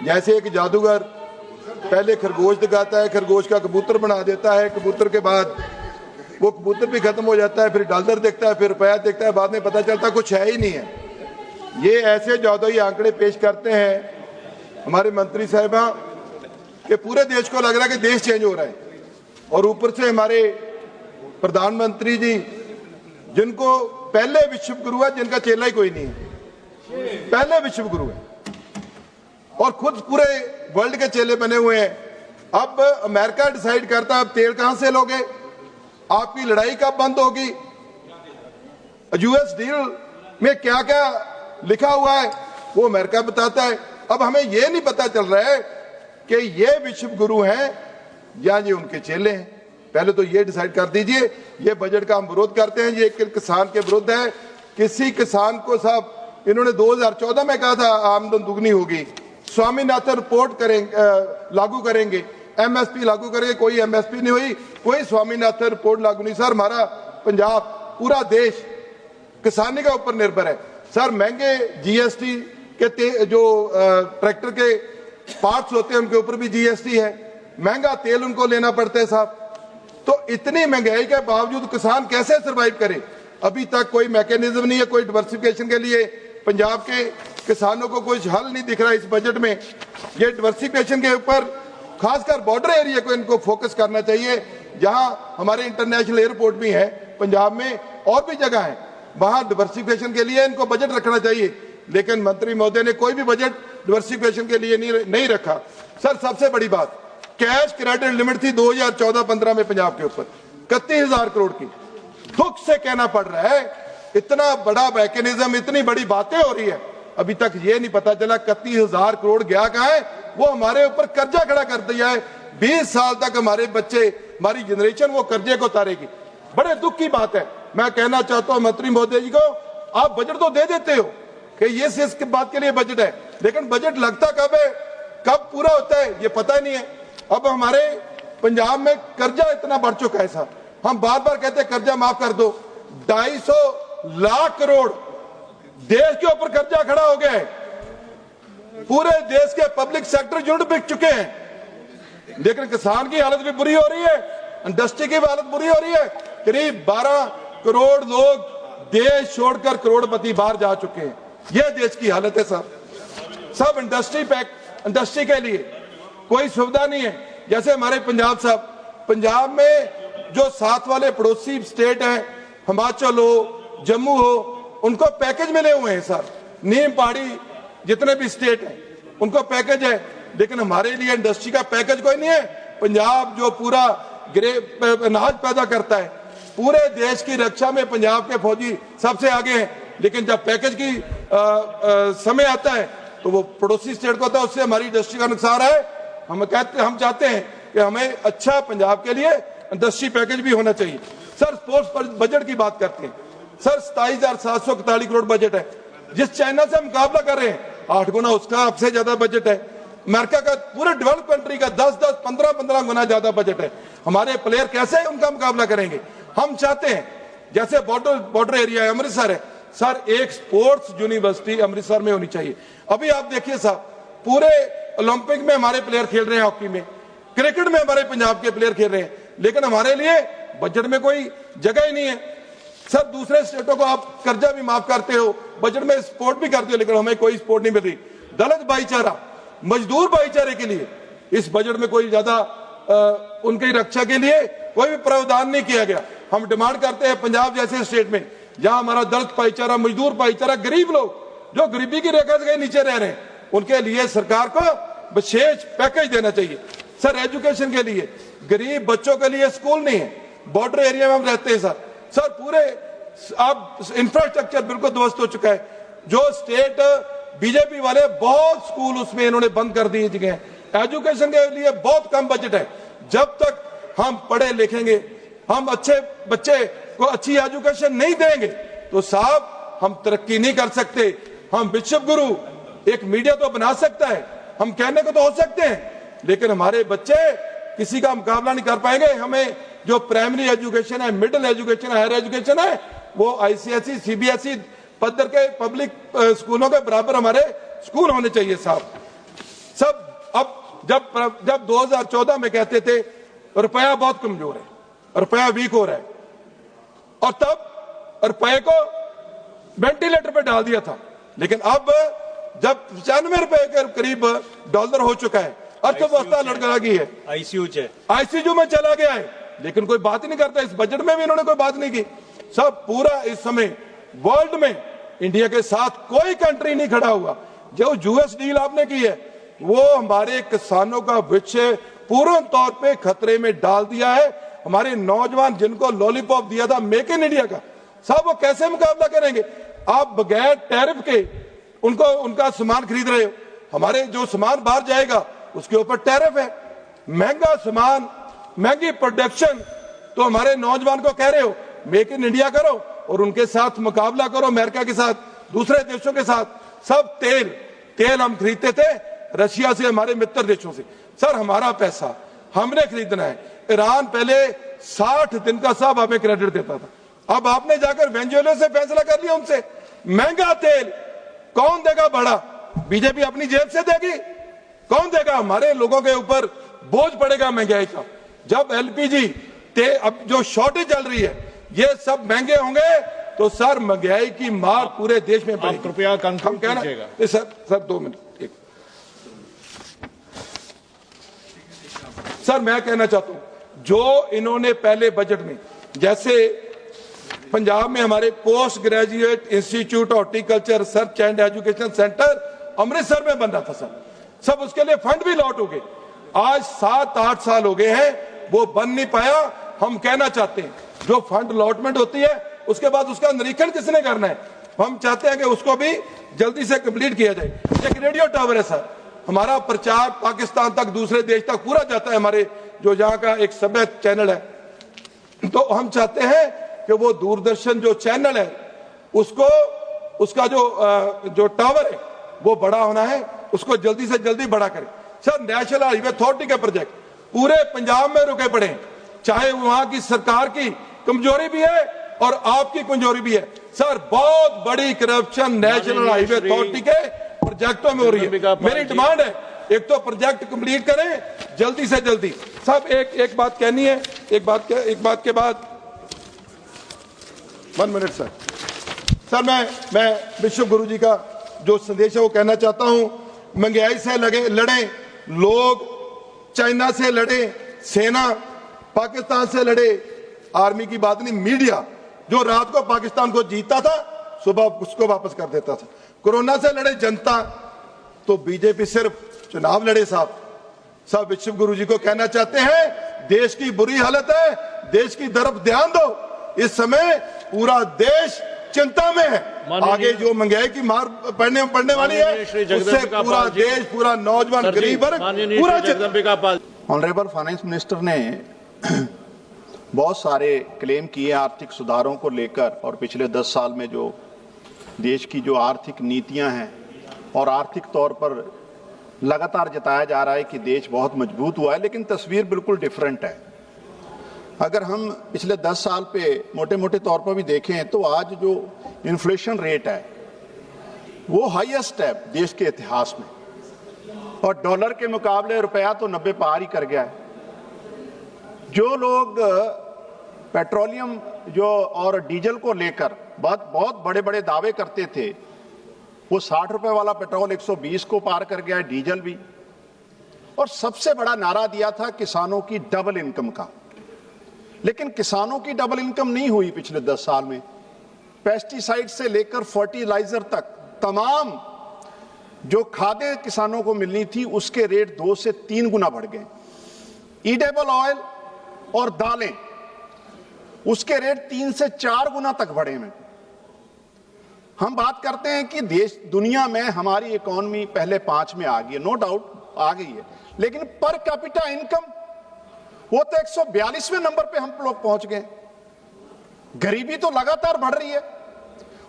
जैसे एक जादूगर पहले खरगोश दिखाता है, खरगोश का कबूतर बना देता है, कबूतर के बाद वो कबूतर भी खत्म हो जाता है, फिर डॉलर देखता है, फिर रुपया देखता है, बाद में पता चलता है कुछ है ही नहीं है। ये ऐसे जादुई आंकड़े पेश करते हैं हमारे मंत्री साहिबा कि पूरे देश को लग रहा है कि देश चेंज हो रहा है। और ऊपर से हमारे प्रधानमंत्री जी, जिनको पहले विश्व गुरु है, जिनका चेला ही कोई नहीं है, पहले विश्व गुरु है और खुद पूरे वर्ल्ड के चेले बने हुए हैं। अब अमेरिका डिसाइड करता है अब तेल कहां से लोगे, आपकी लड़ाई कब बंद होगी, यूएस डील में क्या क्या लिखा हुआ है वो अमेरिका बताता है। अब हमें यह नहीं पता चल रहा है कि ये विश्व गुरु हैं या ये उनके चेले हैं। पहले तो ये डिसाइड कर दीजिए। ये बजट का हम विरोध करते हैं, ये किसान के विरुद्ध है। किसी किसान को साहब, इन्होंने 2014 में कहा था आमदन दुगनी होगी, स्वामीनाथन रिपोर्ट करेंगे, लागू करेंगे, एमएसपी लागू करेंगे, कोई एमएसपी नहीं हुई, कोई स्वामीनाथन रिपोर्ट लागू नहीं। सर हमारा पंजाब, पूरा देश किसानी के ऊपर निर्भर है। सर महंगे जीएसटी के जो ट्रैक्टर के पार्ट्स होते हैं उनके ऊपर भी जीएसटी है, महंगा तेल उनको लेना पड़ता है साहब। तो इतनी महंगाई के बावजूद किसान कैसे सरवाइव करे? अभी तक कोई मैकेनिज्म नहीं है, कोई डिवर्सिफिकेशन के लिए पंजाब के किसानों को कोई हल नहीं दिख रहा है इस बजट में। ये डिवर्सिफिकेशन के ऊपर खासकर बॉर्डर एरिया को इनको फोकस करना चाहिए, जहां हमारे इंटरनेशनल एयरपोर्ट भी है पंजाब में और भी जगह है, वहां डिवर्सिफिकेशन के लिए इनको बजट रखना चाहिए। लेकिन मंत्री महोदय ने कोई भी बजट डिवर्सिफिकेशन के लिए नहीं रखा। सर सबसे बड़ी बात, कैश क्रेडिट लिमिट थी 2014-15 में पंजाब के ऊपर 31,000 करोड़ की। दुख से कहना पड़ रहा है, इतना बड़ा मैकेनिज्म, इतनी बड़ी बातें हो रही है, अभी तक ये नहीं पता चला 31,000 करोड़ गया कहां है। वो हमारे ऊपर कर्जा खड़ा कर दिया है। 20 साल तक हमारे बच्चे, हमारी जनरेशन वो कर्जे को उतारेगी। बड़े दुख की बात है। मैं कहना चाहता हूं मंत्री महोदय जी को, आप बजट तो दे देते हो कि ये इस बात के लिए बजट है, लेकिन बजट लगता कब है, कब पूरा होता है, ये पता नहीं है। अब हमारे पंजाब में कर्जा इतना बढ़ चुका है साहब, हम बार बार कहते हैं कर्जा माफ कर दो। 250 लाख करोड़ देश के ऊपर कर्जा खड़ा हो गया है। पूरे देश के पब्लिक सेक्टर यूनिट बिक चुके हैं, लेकिन किसान की हालत भी बुरी हो रही है, इंडस्ट्री की हालत बुरी हो रही है। करीब 12 करोड़ लोग देश छोड़कर करोड़पति बाहर जा चुके हैं। यह देश की हालत है साहब। सब इंडस्ट्री के लिए कोई सुविधा नहीं है। जैसे हमारे पंजाब साहब, पंजाब में जो साथ वाले पड़ोसी स्टेट हैं, हिमाचल हो, जम्मू हो, उनको पैकेज मिले हुए हैं सर। नीम पहाड़ी जितने भी स्टेट हैं उनको पैकेज है, लेकिन हमारे लिए इंडस्ट्री का पैकेज कोई नहीं है। पंजाब जो पूरा अनाज पैदा करता है, पूरे देश की रक्षा में पंजाब के फौजी सबसे आगे हैं, लेकिन जब पैकेज की समय आता है तो वो पड़ोसी स्टेट को होता है, उससे हमारी इंडस्ट्री का नुकसान है। हम चाहते हैं कि हमें अच्छा पंजाब के लिए इंडस्ट्री पैकेज भी होना चाहिए। सर स्पोर्ट्स बजट की बात करते हैं सर, 27,741 करोड़ बजट है। जिस चाइना से हम मुकाबला कर रहे हैं 8 गुना उसका आपसे ज्यादा बजट है। अमेरिका का, पूरे डेवलप कंट्री का 10-10, 15-15 गुना ज्यादा बजट है। हमारे प्लेयर कैसे उनका मुकाबला करेंगे? हम चाहते हैं जैसे बॉर्डर एरिया है, अमृतसर है सर, एक स्पोर्ट्स यूनिवर्सिटी अमृतसर में होनी चाहिए। अभी आप देखिए साहब, पूरे ओलंपिक में हमारे प्लेयर खेल रहे हैं, हॉकी में, क्रिकेट में हमारे पंजाब के प्लेयर खेल रहे हैं, लेकिन हमारे लिए बजट में कोई जगह ही नहीं है। सर दूसरे स्टेटों को आप कर्जा भी माफ करते हो, बजट में स्पोर्ट भी करते हो, लेकिन हमें कोई स्पोर्ट नहीं मिल रही। दलित भाईचारा, मजदूर भाईचारे के लिए इस बजट में कोई ज्यादा उनकी रक्षा के लिए कोई भी प्रावधान नहीं किया गया। हम डिमांड करते हैं पंजाब जैसे स्टेट में, जहां हमारा दलित भाईचारा, मजदूर भाईचारा, गरीब लोग जो गरीबी की रेखा से नीचे रह रहे हैं, उनके लिए सरकार को विशेष पैकेज देना चाहिए। सर एजुकेशन के लिए, गरीब बच्चों के लिए स्कूल नहीं है, बॉर्डर एरिया में हम रहते हैं सर। सर पूरे अब इंफ्रास्ट्रक्चर बिल्कुल ध्वस्त हो चुका है। जो स्टेट बीजेपी वाले बहुत स्कूल उसमें इन्होंने बंद कर दिए गए हैं। एजुकेशन के लिए बहुत कम बजट है। जब तक हम पढ़े लिखेंगे, हम अच्छे बच्चे को अच्छी एजुकेशन नहीं देंगे तो साहब हम तरक्की नहीं कर सकते। हम विश्व गुरु एक मीडिया तो बना सकता है, हम कहने को तो हो सकते हैं, लेकिन हमारे बच्चे किसी का मुकाबला नहीं कर पाएंगे। हमें जो प्राइमरी एजुकेशन है, मिडिल एजुकेशन है, हायर एजुकेशन है, वो आईसीएसई, सीबीएसई पद्धति के पब्लिक स्कूलों के बराबर हमारे स्कूल होने चाहिए साहब। सब अब जब 2014 में कहते थे रुपया बहुत कमजोर है, रुपया वीक हो रहा है, और तब रुपये को वेंटिलेटर पे डाल दिया था, लेकिन अब जब 95 रुपए के करीब डॉलर हो चुका है, अर्थव्यवस्था लड़खड़ा गई है, आईसीयू में चला गया है, लेकिन कोई बात ही नहीं करता। इस बजट में भी इन्होंने कोई बात नहीं की। सब पूरा इस समय वर्ल्ड में इंडिया के साथ कोई कंट्री नहीं खड़ा हुआ। जो यूएस डील आपने की है वो हमारे किसानों का विषय पूर्ण तौर पे खतरे में डाल दिया है। हमारे नौजवान जिनको लॉलीपॉप दिया था मेक इन इंडिया का, सब वो कैसे मुकाबला करेंगे? आप बगैर टैरिफ के उनका सामान खरीद रहे हो। हमारे जो सामान बाहर जाएगा उसके ऊपर टैरिफ है, महंगा सामान, महंगी प्रोडक्शन। तो हमारे नौजवान को कह रहे हो मेक इन इंडिया करो और उनके साथ मुकाबला करो, अमेरिका के साथ, दूसरे देशों के साथ। सब तेल हम खरीदते थे रशिया से, हमारे मित्र देशों से। सर हमारा पैसा हमने खरीदना है। ईरान पहले 60 दिन का सब हमें क्रेडिट देता था, अब आपने जाकर वेनेजुएला से फैसला कर लिया उनसे। महंगा तेल कौन देगा? बड़ा बीजेपी अपनी जेब से देगी? कौन देगा? हमारे लोगों के ऊपर बोझ पड़ेगा महंगाई का। जब एलपीजी अब जो शॉर्टेज चल रही है ये सब महंगे होंगे तो सर महंगाई की मार पूरे देश में पड़ेगी। कृपया हम कहना सर 2 मिनट। सर मैं कहना चाहता हूं जो इन्होंने पहले बजट में, जैसे पंजाब में हमारे post graduate institute horticulture research and education centre Amritsar में बन रहा था सर, सब उसके लिए फंड भी लॉट हो गए। आज 7-8 साल हो गए हैं वो बन नहीं पाया। हम कहना चाहते हैं जो फंड अलॉटमेंट होती है उसके बाद उसका निरीक्षण किसने करना है? हम चाहते हैं कि उसको भी जल्दी से कंप्लीट किया जाए। एक रेडियो टावर है सर, हमारा प्रचार पाकिस्तान तक, दूसरे देश तक पूरा जाता है, हमारे जो यहाँ का एक सभ्य चैनल है। तो हम चाहते हैं कि वो दूरदर्शन जो चैनल है उसको, उसका जो टावर है वो बड़ा होना है, उसको जल्दी से जल्दी बड़ा करें। सर नेशनल हाईवे अथॉरिटी के प्रोजेक्ट पूरे पंजाब में रुके पड़े हैं, चाहे वहां की सरकार की कमजोरी भी है और आपकी कमजोरी भी है। सर बहुत बड़ी करप्शन नेशनल हाईवे अथॉरिटी के प्रोजेक्टों में हो रही है। मेरी डिमांड है एक तो प्रोजेक्ट कंप्लीट करें जल्दी से जल्दी। सब एक बात कहनी है, एक बात के बाद 1 मिनट सर मैं विश्व गुरु जी का जो संदेश है वो कहना चाहता हूं। महंगाई से लड़े लोग, चाइना से लड़े सेना, पाकिस्तान से लड़े आर्मी की बात नहीं, मीडिया जो रात को पाकिस्तान को जीतता था सुबह उसको वापस कर देता था। कोरोना से लड़े जनता, तो बीजेपी सिर्फ चुनाव लड़े साहब विश्व गुरु जी को कहना चाहते हैं देश की बुरी हालत है, देश की तरफ ध्यान दो। इस समय पूरा देश चिंता में है, आगे जो महंगाई की मार पड़ने वाली है उससे पूरा देश, पूरा नौजवान, गरीब वर्ग पूरा। ऑनरेबल फाइनेंस मिनिस्टर ने बहुत सारे क्लेम किए आर्थिक सुधारों को लेकर, और पिछले 10 साल में जो देश की जो आर्थिक नीतियां हैं और आर्थिक तौर पर लगातार जताया जा रहा है कि देश बहुत मजबूत हुआ है, लेकिन तस्वीर बिल्कुल डिफरेंट है। अगर हम पिछले 10 साल पे मोटे मोटे तौर पर भी देखें तो आज जो इन्फ्लेशन रेट है वो हाईएस्ट है देश के इतिहास में, और डॉलर के मुकाबले रुपया तो 90 पार ही कर गया है। जो लोग पेट्रोलियम जो और डीजल को लेकर बहुत बड़े बड़े दावे करते थे, वो 60 रुपए वाला पेट्रोल 120 को पार कर गया है, डीजल भी। और सबसे बड़ा नारा दिया था किसानों की डबल इनकम का, लेकिन किसानों की डबल इनकम नहीं हुई पिछले 10 साल में। पेस्टिसाइड से लेकर फर्टिलाइजर तक तमाम जो खादें किसानों को मिलनी थी उसके रेट 2 से 3 गुना बढ़ गए। ईडेबल ऑयल और दालें उसके रेट 3 से 4 गुना तक बढ़े हैं। हम बात करते हैं कि देश दुनिया में हमारी इकोनॉमी पहले 5 में आ गई है, नो डाउट आ गई है, लेकिन पर कैपिटा इनकम वो तो 142वें नंबर पे हम लोग पहुंच गए। गरीबी तो लगातार बढ़ रही है।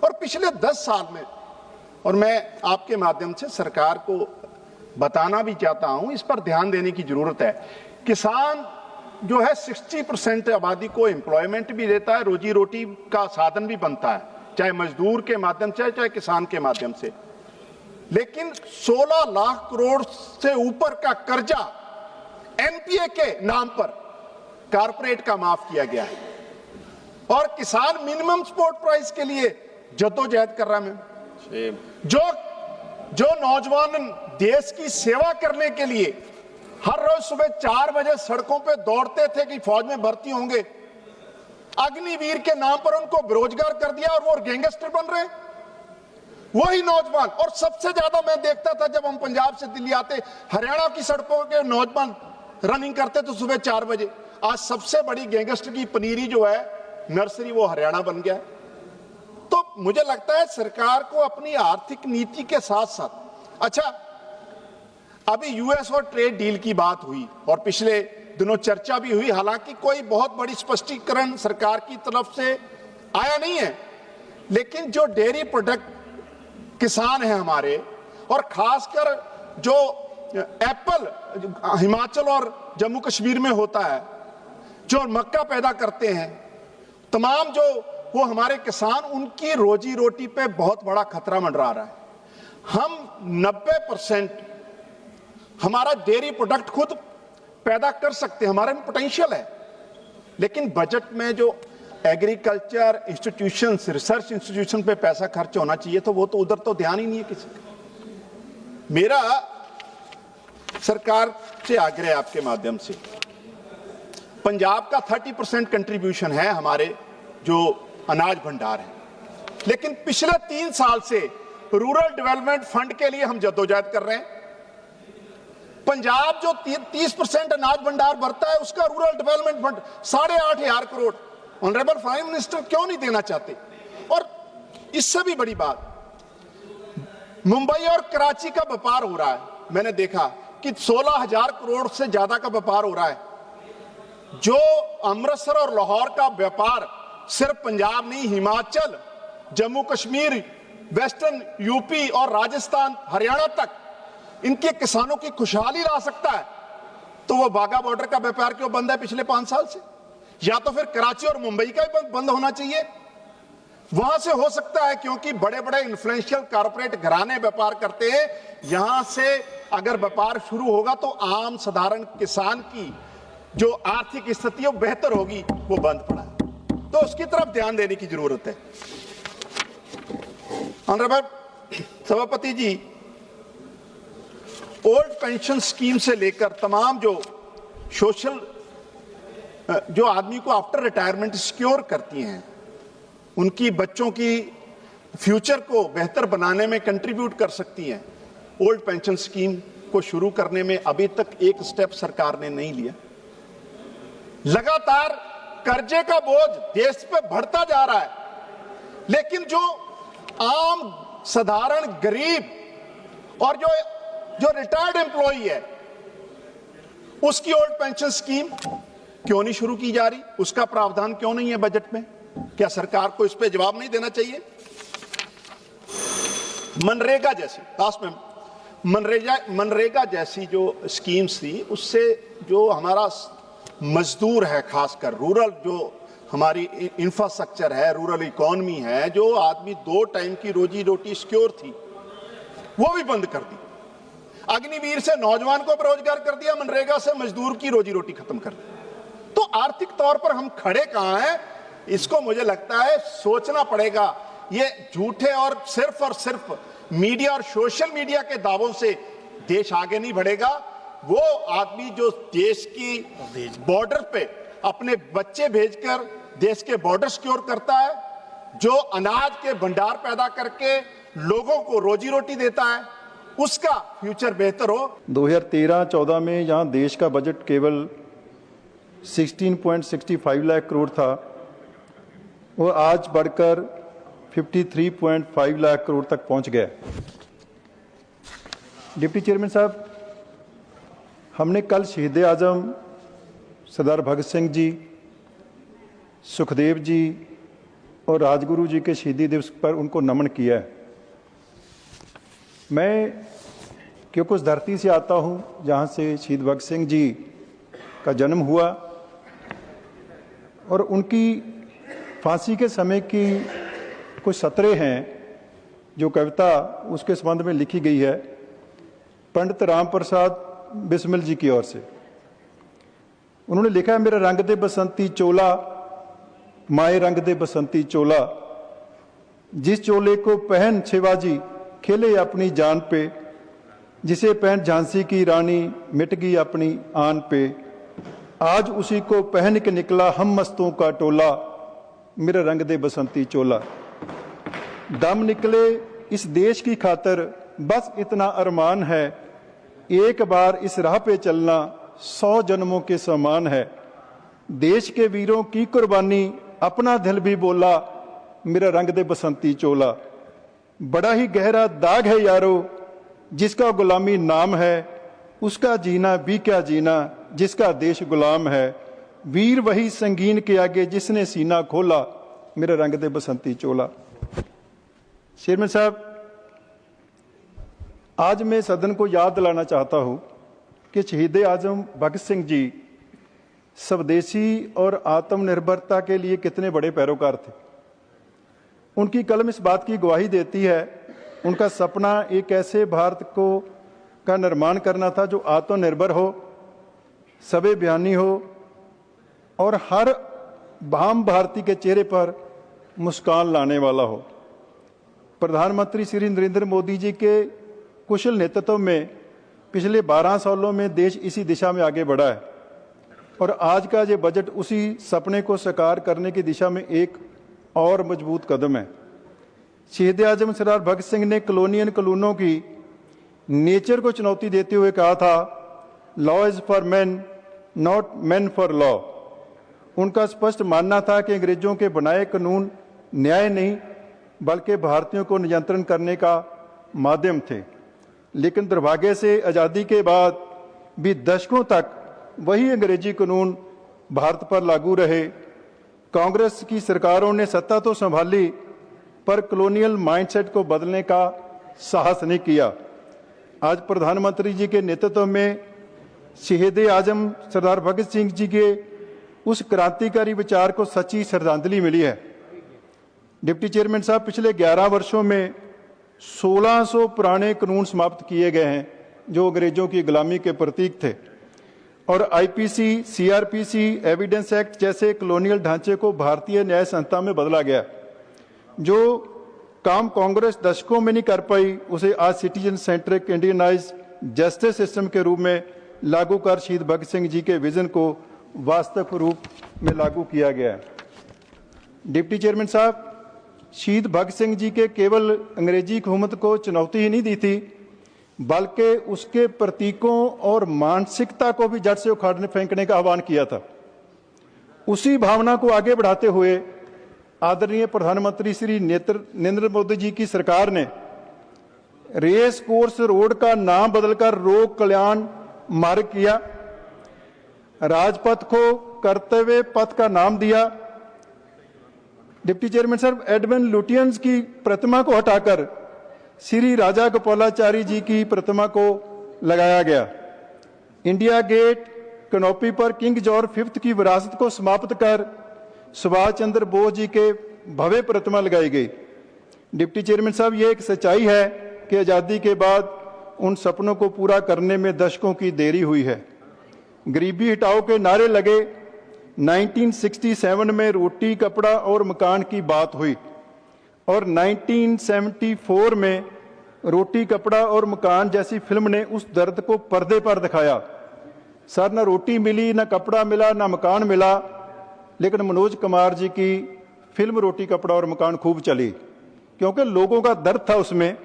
और पिछले 10 साल में, और मैं आपके माध्यम से सरकार को बताना भी चाहता हूं, इस पर ध्यान देने की जरूरत है। किसान जो है 60% आबादी को एम्प्लॉयमेंट भी देता है, रोजी रोटी का साधन भी बनता है, चाहे मजदूर के माध्यम से चाहे किसान के माध्यम से। लेकिन 16 लाख करोड़ से ऊपर का कर्जा एनपीए के नाम पर कारपोरेट का माफ किया गया है और किसान मिनिमम सपोर्ट प्राइस के लिए जद्दोजहद कर रहा है। जो नौजवान देश की सेवा करने के लिए हर रोज सुबह 4 बजे सड़कों पे दौड़ते थे कि फौज में भर्ती होंगे, अग्निवीर के नाम पर उनको बेरोजगार कर दिया और वो गैंगस्टर बन रहे। वही नौजवान, और सबसे ज्यादा मैं देखता था जब हम पंजाब से दिल्ली आते, हरियाणा की सड़कों के नौजवान रनिंग करते तो सुबह 4 बजे। आज सबसे बड़ी गैंगस्टर की पनीरी जो है नर्सरी, वो हरियाणा बन गया। तो मुझे लगता है सरकार को अपनी आर्थिक नीति के साथ साथ, अच्छा अभी यूएस और ट्रेड डील की बात हुई और पिछले दिनों चर्चा भी हुई, हालांकि कोई बहुत बड़ी स्पष्टीकरण सरकार की तरफ से आया नहीं है, लेकिन जो डेयरी प्रोडक्ट किसान हैं हमारे, और खासकर जो एप्पल हिमाचल और जम्मू कश्मीर में होता है, जो मक्का पैदा करते हैं, तमाम जो वो हमारे किसान, उनकी रोजी रोटी पे बहुत बड़ा खतरा मंडरा रहा है। हम 90% हमारा डेयरी प्रोडक्ट खुद पैदा कर सकते हैं, हमारे में पोटेंशियल है, लेकिन बजट में जो एग्रीकल्चर इंस्टीट्यूशंस, रिसर्च इंस्टीट्यूशन पे पैसा खर्च होना चाहिए, तो वो तो उधर तो ध्यान ही नहीं है किसी का। मेरा सरकार से आग्रह है आपके माध्यम से, पंजाब का 30% कंट्रीब्यूशन है हमारे जो अनाज भंडार है, लेकिन पिछले 3 साल से रूरल डेवलपमेंट फंड के लिए हम जद्दोजहद कर रहे हैं। पंजाब जो 30% अनाज भंडार भरता है, उसका rural development fund 8,500 crore honourable prime minister क्यों नहीं देना चाहते। और इससे भी बड़ी बात, मुंबई और कराची का व्यापार हो रहा है, मैंने देखा कि 16,000 करोड़ से ज्यादा का व्यापार हो रहा है। जो अमृतसर और लाहौर का व्यापार सिर्फ पंजाब नहीं, हिमाचल, जम्मू कश्मीर, वेस्टर्न यूपी और राजस्थान, हरियाणा तक इनके किसानों की खुशहाली ला सकता है, तो वो बाघा बॉर्डर का व्यापार क्यों बंद है पिछले 5 साल से? या तो फिर कराची और मुंबई का भी बंद होना चाहिए। वहां से हो सकता है, क्योंकि बड़े बड़े इन्फ्लुएंशियल कारपोरेट घराने व्यापार करते हैं, यहां से अगर व्यापार शुरू होगा तो आम साधारण किसान की जो आर्थिक स्थिति है बेहतर होगी, वो बंद पड़ा है, तो उसकी तरफ ध्यान देने की जरूरत है। ऑनरेबल सभापति जी, ओल्ड पेंशन स्कीम से लेकर तमाम जो सोशल, जो आदमी को आफ्टर रिटायरमेंट सिक्योर करती हैं, उनकी बच्चों की फ्यूचर को बेहतर बनाने में कंट्रीब्यूट कर सकती हैं, ओल्ड पेंशन स्कीम को शुरू करने में अभी तक एक स्टेप सरकार ने नहीं लिया। लगातार कर्जे का बोझ देश पे बढ़ता जा रहा है, लेकिन जो आम साधारण गरीब और जो रिटायर्ड एम्प्लॉई है, उसकी ओल्ड पेंशन स्कीम क्यों नहीं शुरू की जा रही? उसका प्रावधान क्यों नहीं है बजट में? क्या सरकार को इस पे जवाब नहीं देना चाहिए? मनरेगा जैसी, लास्ट में मनरेगा जैसी जो स्कीम्स थी, उससे जो हमारा मजदूर है, खासकर रूरल जो हमारी इंफ्रास्ट्रक्चर है, रूरल इकोनॉमी है, जो आदमी 2 टाइम की रोजी रोटी सिक्योर थी, वो भी बंद कर दी। अग्निवीर से नौजवान को बेरोजगार कर दिया, मनरेगा से मजदूर की रोजी रोटी खत्म कर दी। तो आर्थिक तौर पर हम खड़े कहां हैं, इसको मुझे लगता है सोचना पड़ेगा। ये झूठे और सिर्फ मीडिया और सोशल मीडिया के दावों से देश आगे नहीं बढ़ेगा। वो आदमी जो देश की बॉर्डर पे अपने बच्चे भेजकर देश के बॉर्डर सिक्योर करता है, जो अनाज के भंडार पैदा करके लोगों को रोजी रोटी देता है, उसका फ्यूचर बेहतर हो। 2013-14 में यहाँ देश का बजट केवल 16.65 लाख करोड़ था, वो आज बढ़कर 53.5 लाख करोड़ तक पहुंच गया। डिप्टी चेयरमैन साहब, हमने कल शहीद आजम सरदार भगत सिंह जी, सुखदेव जी और राजगुरु जी के शहीदी दिवस पर उनको नमन किया है। मैं क्योंकि उस धरती से आता हूँ जहाँ से शहीद भगत सिंह जी का जन्म हुआ, और उनकी फांसी के समय की कुछ सतरें हैं जो कविता उसके संबंध में लिखी गई है पंडित राम प्रसाद बिस्मिल जी की ओर से। उन्होंने लिखा है, मेरा रंग दे बसंती चोला, माए रंग दे बसंती चोला, जिस चोले को पहन शिवाजी खेले अपनी जान पे, जिसे पहन झांसी की रानी मिट गई अपनी आन पे, आज उसी को पहन के निकला हम मस्तों का टोला, मेरा रंग दे बसंती चोला। दम निकले इस देश की खातर बस इतना अरमान है, एक बार इस राह पे चलना 100 जन्मों के समान है, देश के वीरों की कुर्बानी अपना दिल भी बोला, मेरा रंग दे बसंती चोला। बड़ा ही गहरा दाग है यारो जिसका गुलामी नाम है, उसका जीना भी क्या जीना जिसका देश गुलाम है, वीर वही संगीन के आगे जिसने सीना खोला, मेरा रंग दे बसंती चोला। चेयरमैन साहब, आज मैं सदन को याद दिलाना चाहता हूं कि शहीद आजम भगत सिंह जी स्वदेशी और आत्मनिर्भरता के लिए कितने बड़े पैरोकार थे। उनकी कलम इस बात की गवाही देती है, उनका सपना एक ऐसे भारत को का निर्माण करना था जो आत्मनिर्भर हो, सबे बयानी हो और हर आम भारतीय के चेहरे पर मुस्कान लाने वाला हो। प्रधानमंत्री श्री नरेंद्र मोदी जी के कुशल नेतृत्व में पिछले 12 सालों में देश इसी दिशा में आगे बढ़ा है और आज का ये बजट उसी सपने को साकार करने की दिशा में एक और मजबूत कदम है। शहीद आजम सरदार भगत सिंह ने कॉलोनियल कानूनों की नेचर को चुनौती देते हुए कहा था, law is for man not man for law. उनका स्पष्ट मानना था कि अंग्रेजों के बनाए कानून न्याय नहीं बल्कि भारतीयों को नियंत्रण करने का माध्यम थे। लेकिन दुर्भाग्य से आज़ादी के बाद भी दशकों तक वही अंग्रेजी कानून भारत पर लागू रहे। कांग्रेस की सरकारों ने सत्ता तो संभाली पर कॉलोनियल माइंडसेट को बदलने का साहस नहीं किया। आज प्रधानमंत्री जी के नेतृत्व में शहीद आजम सरदार भगत सिंह जी के उस क्रांतिकारी विचार को सच्ची श्रद्धांजलि मिली है। डिप्टी चेयरमैन साहब, पिछले 11 वर्षों में 1600 पुराने कानून समाप्त किए गए हैं जो अंग्रेजों की गुलामी के प्रतीक थे और आईपीसी, सीआरपीसी, एविडेंस एक्ट जैसे कॉलोनियल ढांचे को भारतीय न्याय संहिता में बदला गया। जो काम कांग्रेस दशकों में नहीं कर पाई उसे आज citizen centric Indianise justice system के रूप में लागू कर शहीद भगत सिंह जी के विजन को वास्तविक रूप में लागू किया गया है। डिप्टी चेयरमैन साहब, शहीद भगत सिंह जी के केवल अंग्रेजी हुकूमत को चुनौती ही नहीं दी थी बल्कि उसके प्रतीकों और मानसिकता को भी जड़ से उखाड़ने फेंकने का आह्वान किया था। उसी भावना को आगे बढ़ाते हुए आदरणीय प्रधानमंत्री श्री नरेंद्र मोदी जी की सरकार ने रेस कोर्स रोड का नाम बदलकर रोग कल्याण मार्ग किया, राजपथ को कर्तव्य पथ का नाम दिया। डिप्टी चेयरमैन साहब, एडविन लुटियंस की प्रतिमा को हटाकर श्री राजा गोपालाचारी जी की प्रतिमा को लगाया गया। इंडिया गेट कनोपी पर किंग जॉर्ज V की विरासत को समाप्त कर सुभाष चंद्र बोस जी के भव्य प्रतिमा लगाई गई। डिप्टी चेयरमैन साहब, ये एक सच्चाई है कि आज़ादी के बाद उन सपनों को पूरा करने में दशकों की देरी हुई है। गरीबी हटाओ के नारे लगे, 1967 में रोटी, कपड़ा और मकान की बात हुई और 1974 में रोटी, कपड़ा और मकान जैसी फिल्म ने उस दर्द को पर्दे पर दिखाया। सर, ना रोटी मिली, ना कपड़ा मिला, ना मकान मिला, लेकिन मनोज कुमार जी की फिल्म रोटी, कपड़ा और मकान खूब चली क्योंकि लोगों का दर्द था उसमें।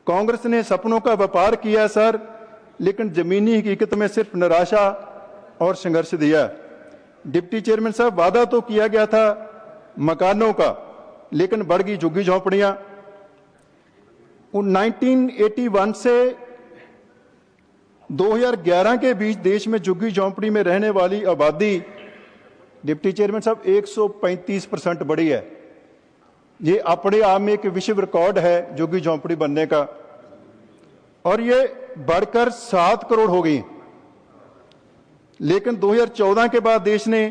कांग्रेस ने सपनों का व्यापार किया सर, लेकिन जमीनी हकीकत में सिर्फ निराशा और संघर्ष दिया। डिप्टी चेयरमैन साहब, वादा तो किया गया था मकानों का, लेकिन बढ़ गई झुग्गी झोंपड़ियां। 1981 से 2011 के बीच देश में झुग्गी झोंपड़ी में रहने वाली आबादी, डिप्टी चेयरमैन साहब, 135% बढ़ी है। ये अपने आप में एक विश्व रिकॉर्ड है झुग्गी झोंपड़ी बनने का और ये बढ़कर 7 करोड़ हो गई। लेकिन 2014 के बाद देश ने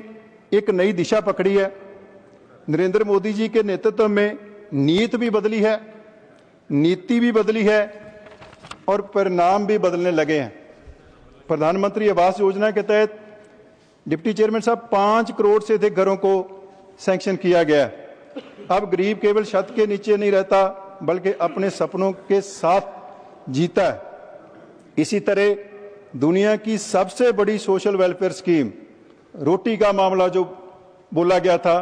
एक नई दिशा पकड़ी है। नरेंद्र मोदी जी के नेतृत्व में नीयत भी बदली है। नीति भी बदली है और परिणाम भी बदलने लगे हैं। प्रधानमंत्री आवास योजना के तहत डिप्टी चेयरमैन साहब 5 करोड़ से अधिक घरों को सैंक्शन किया गया है। अब गरीब केवल छत के नीचे नहीं रहता बल्कि अपने सपनों के साथ जीता है। इसी तरह दुनिया की सबसे बड़ी सोशल वेलफेयर स्कीम रोटी का मामला जो बोला गया था,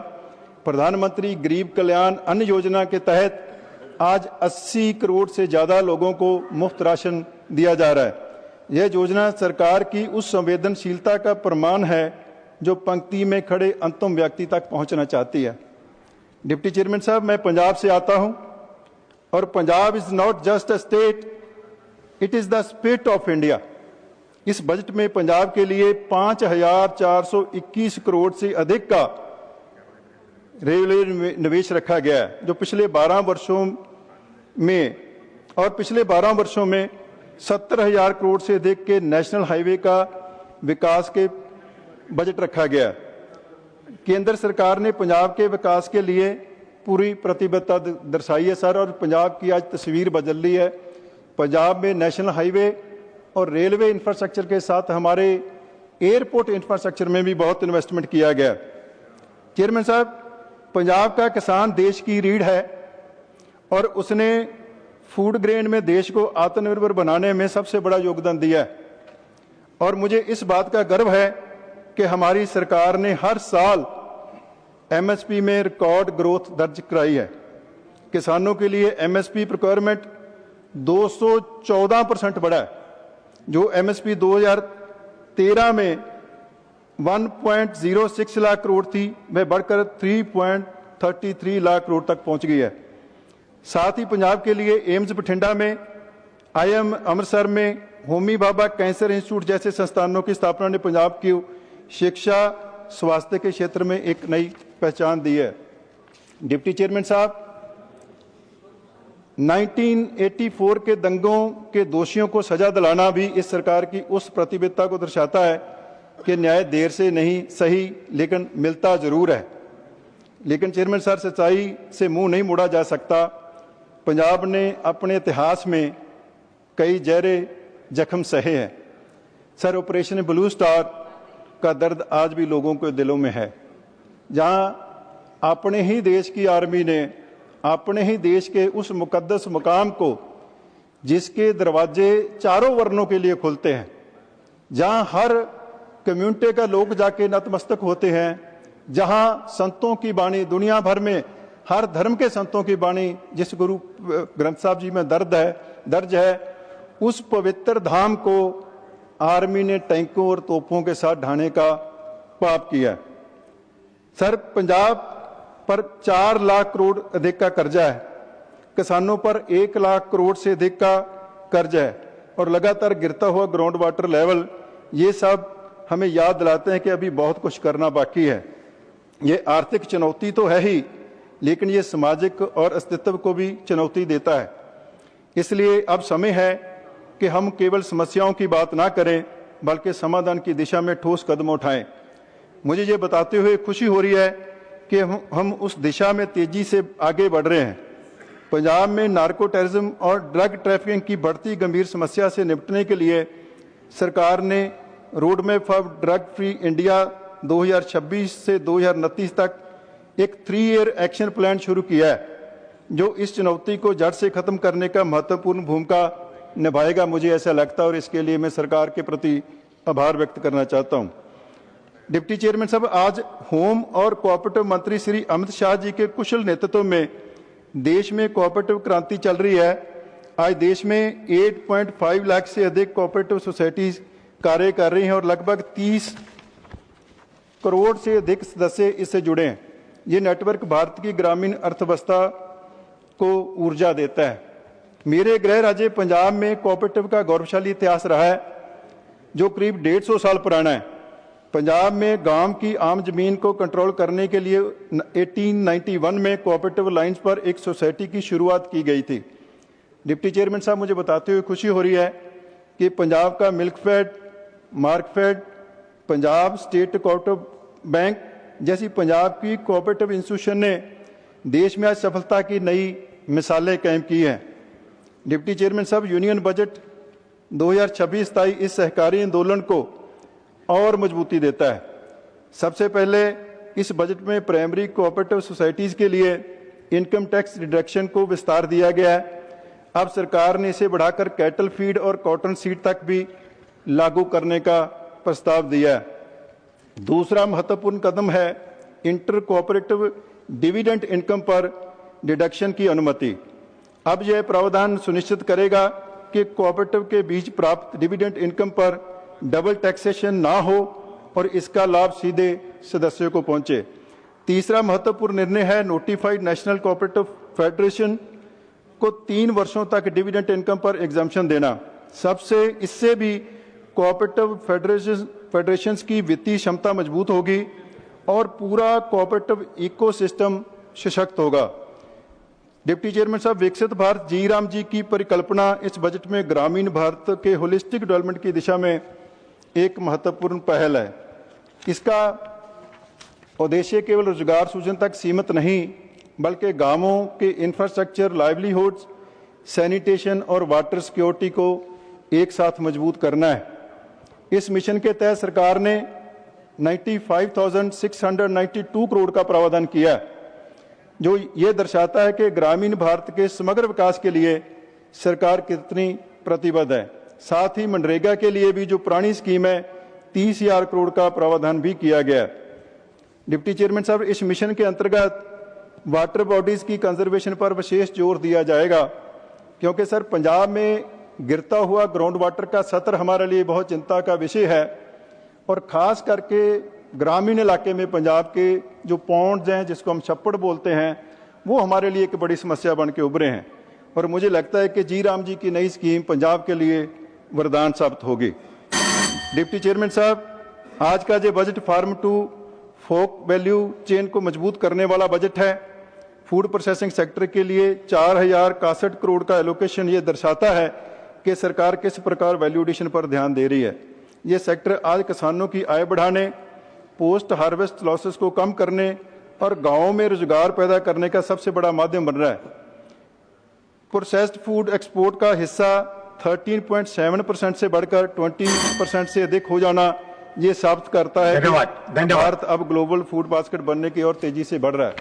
प्रधानमंत्री गरीब कल्याण अन्न योजना के तहत आज 80 करोड़ से ज़्यादा लोगों को मुफ्त राशन दिया जा रहा है। यह योजना सरकार की उस संवेदनशीलता का प्रमाण है जो पंक्ति में खड़े अंतिम व्यक्ति तक पहुंचना चाहती है। डिप्टी चेयरमैन साहब, मैं पंजाब से आता हूं और Punjab is not just a state, it is the spirit of India. इस बजट में पंजाब के लिए 5,421 करोड़ से अधिक का रेलवे निवेश रखा गया है, जो पिछले 12 वर्षों में 70,000 करोड़ से अधिक के नेशनल हाईवे का विकास के बजट रखा गया। केंद्र सरकार ने पंजाब के विकास के लिए पूरी प्रतिबद्धता दर्शाई है सर, और पंजाब की आज तस्वीर बदल रही है। पंजाब में नेशनल हाईवे और रेलवे इंफ्रास्ट्रक्चर के साथ हमारे एयरपोर्ट इंफ्रास्ट्रक्चर में भी बहुत इन्वेस्टमेंट किया गया। चेयरमैन साहब, पंजाब का किसान देश की रीढ़ है और उसने फूड ग्रेन में देश को आत्मनिर्भर बनाने में सबसे बड़ा योगदान दिया है। और मुझे इस बात का गर्व है कि हमारी सरकार ने हर साल एमएसपी में रिकॉर्ड ग्रोथ दर्ज कराई है। किसानों के लिए एमएसपी प्रोक्योरमेंट 214% बढ़ा है, जो एमएसपी 2013 में 1.06 लाख करोड़ थी, वह बढ़कर 3.33 लाख करोड़ तक पहुंच गई है। साथ ही पंजाब के लिए एम्स बठिंडा में, आईएम अमृतसर में, होमी भाभा कैंसर इंस्टीट्यूट जैसे संस्थानों की स्थापना ने पंजाब की शिक्षा स्वास्थ्य के क्षेत्र में एक नई पहचान दी है। डिप्टी चेयरमैन साहब, 1984 के दंगों के दोषियों को सजा दिलाना भी इस सरकार की उस प्रतिबद्धता को दर्शाता है कि न्याय देर से नहीं सही लेकिन मिलता जरूर है। लेकिन चेयरमैन सर, सच्चाई से मुंह नहीं मोड़ा जा सकता। पंजाब ने अपने इतिहास में कई गहरे जख्म सहे हैं सर। ऑपरेशन ब्लू स्टार का दर्द आज भी लोगों के दिलों में है, जहां अपने ही देश की आर्मी ने अपने ही देश के उस मुकद्दस मुकाम को, जिसके दरवाजे चारों वर्णों के लिए खुलते हैं, जहां हर कम्युनिटी का लोग जाके नतमस्तक होते हैं, जहां संतों की बाणी दुनिया भर में हर धर्म के संतों की बाणी जिस गुरु ग्रंथ साहब जी में दर्ज है, उस पवित्र धाम को आर्मी ने टैंकों और तोपों के साथ ढाने का पाप किया। सर, पंजाब पर 4 लाख करोड़ अधिक का कर्जा है, किसानों पर 1 लाख करोड़ से अधिक का कर्जा है और लगातार गिरता हुआ ग्राउंड वाटर लेवल, ये सब हमें याद दिलाते हैं कि अभी बहुत कुछ करना बाकी है। ये आर्थिक चुनौती तो है ही, लेकिन ये सामाजिक और अस्तित्व को भी चुनौती देता है। इसलिए अब समय है कि हम केवल समस्याओं की बात ना करें बल्कि समाधान की दिशा में ठोस कदम उठाएं। मुझे ये बताते हुए खुशी हो रही है कि हम उस दिशा में तेजी से आगे बढ़ रहे हैं। पंजाब में नार्को टेररिज्म और ड्रग ट्रैफिकिंग की बढ़ती गंभीर समस्या से निपटने के लिए सरकार ने road map for drug free India 2026 से 2029 तक एक 3 ईयर एक्शन प्लान शुरू किया है, जो इस चुनौती को जड़ से खत्म करने का महत्वपूर्ण भूमिका निभाएगा, मुझे ऐसा लगता है, और इसके लिए मैं सरकार के प्रति आभार व्यक्त करना चाहता हूं। डिप्टी चेयरमैन साहब, आज होम और कोऑपरेटिव मंत्री श्री अमित शाह जी के कुशल नेतृत्व में देश में कोऑपरेटिव क्रांति चल रही है। आज देश में 8.5 लाख से अधिक कोऑपरेटिव सोसाइटीज कार्य कर रही हैं और लगभग 30 करोड़ से अधिक सदस्य इससे जुड़े हैं। ये नेटवर्क भारत की ग्रामीण अर्थव्यवस्था को ऊर्जा देता है। मेरे गृह राज्य पंजाब में कोऑपरेटिव का गौरवशाली इतिहास रहा है, जो करीब 150 साल पुराना है। पंजाब में गांव की आम जमीन को कंट्रोल करने के लिए 1891 में कोऑपरेटिव लाइंस पर एक सोसाइटी की शुरुआत की गई थी। डिप्टी चेयरमैन साहब, मुझे बताते हुए खुशी हो रही है कि पंजाब का Milkfed, Markfed, Punjab state cooperative bank जैसी पंजाब की कोऑपरेटिव इंस्टीट्यूशन ने देश में आज सफलता की नई मिसालें कायम की हैं। डिप्टी चेयरमैन साहब, यूनियन बजट 2026-27 इस सहकारी आंदोलन को और मजबूती देता है। सबसे पहले इस बजट में प्राइमरी कोऑपरेटिव सोसाइटीज़ के लिए इनकम टैक्स डिडक्शन को विस्तार दिया गया है। अब सरकार ने इसे बढ़ाकर कैटल फीड और कॉटन सीड तक भी लागू करने का प्रस्ताव दिया है। दूसरा महत्वपूर्ण कदम है इंटर कोऑपरेटिव डिविडेंड इनकम पर डिडक्शन की अनुमति। अब यह प्रावधान सुनिश्चित करेगा कि कोऑपरेटिव के बीच प्राप्त डिविडेंड इनकम पर डबल टैक्सेशन ना हो और इसका लाभ सीधे सदस्यों को पहुंचे। तीसरा महत्वपूर्ण निर्णय है नोटिफाइड नेशनल कोऑपरेटिव फेडरेशन को 3 वर्षों तक डिविडेंड इनकम पर एग्जम्पशन देना। इससे भी कोऑपरेटिव फेडरेशंस की वित्तीय क्षमता मजबूत होगी और पूरा कोऑपरेटिव इकोसिस्टम सशक्त होगा। डिप्टी चेयरमैन साहब, विकसित भारत जी राम जी की परिकल्पना इस बजट में ग्रामीण भारत के होलिस्टिक डेवलपमेंट की दिशा में एक महत्वपूर्ण पहल है। इसका उद्देश्य केवल रोजगार सृजन तक सीमित नहीं, बल्कि गांवों के इंफ्रास्ट्रक्चर, लाइवलीहुड्स, सैनिटेशन और वाटर सिक्योरिटी को एक साथ मजबूत करना है। इस मिशन के तहत सरकार ने 95,692 करोड़ का प्रावधान किया है, जो ये दर्शाता है कि ग्रामीण भारत के समग्र विकास के लिए सरकार कितनी प्रतिबद्ध है। साथ ही मनरेगा के लिए भी जो पुरानी स्कीम है 30,000 करोड़ का प्रावधान भी किया गया है। डिप्टी चेयरमैन साहब, इस मिशन के अंतर्गत वाटर बॉडीज की कंजर्वेशन पर विशेष जोर दिया जाएगा, क्योंकि सर पंजाब में गिरता हुआ ग्राउंड वाटर का स्तर हमारे लिए बहुत चिंता का विषय है और खास करके ग्रामीण इलाके में पंजाब के जो पॉन्ड्स हैं, जिसको हम छप्पड़ बोलते हैं, वो हमारे लिए एक बड़ी समस्या बन के उभरे हैं और मुझे लगता है कि जी राम जी की नई स्कीम पंजाब के लिए वरदान साबित होगी। डिप्टी चेयरमैन साहब, आज का जो budget farm to fork value chain को मजबूत करने वाला बजट है। फूड प्रोसेसिंग सेक्टर के लिए 4,061 करोड़ का एलोकेशन ये दर्शाता है कि सरकार किस प्रकार वैल्यू एडिशन पर ध्यान दे रही है। ये सेक्टर आज किसानों की आय बढ़ाने, पोस्ट हार्वेस्ट लॉसेस को कम करने और गांवों में रोजगार पैदा करने का सबसे बड़ा माध्यम बन रहा है। प्रोसेस्ड फूड एक्सपोर्ट का हिस्सा 13.7% से बढ़कर 20% से अधिक हो जाना ये साबित करता है कि भारत अब ग्लोबल फूड बास्केट बनने की ओर तेजी से बढ़ रहा है।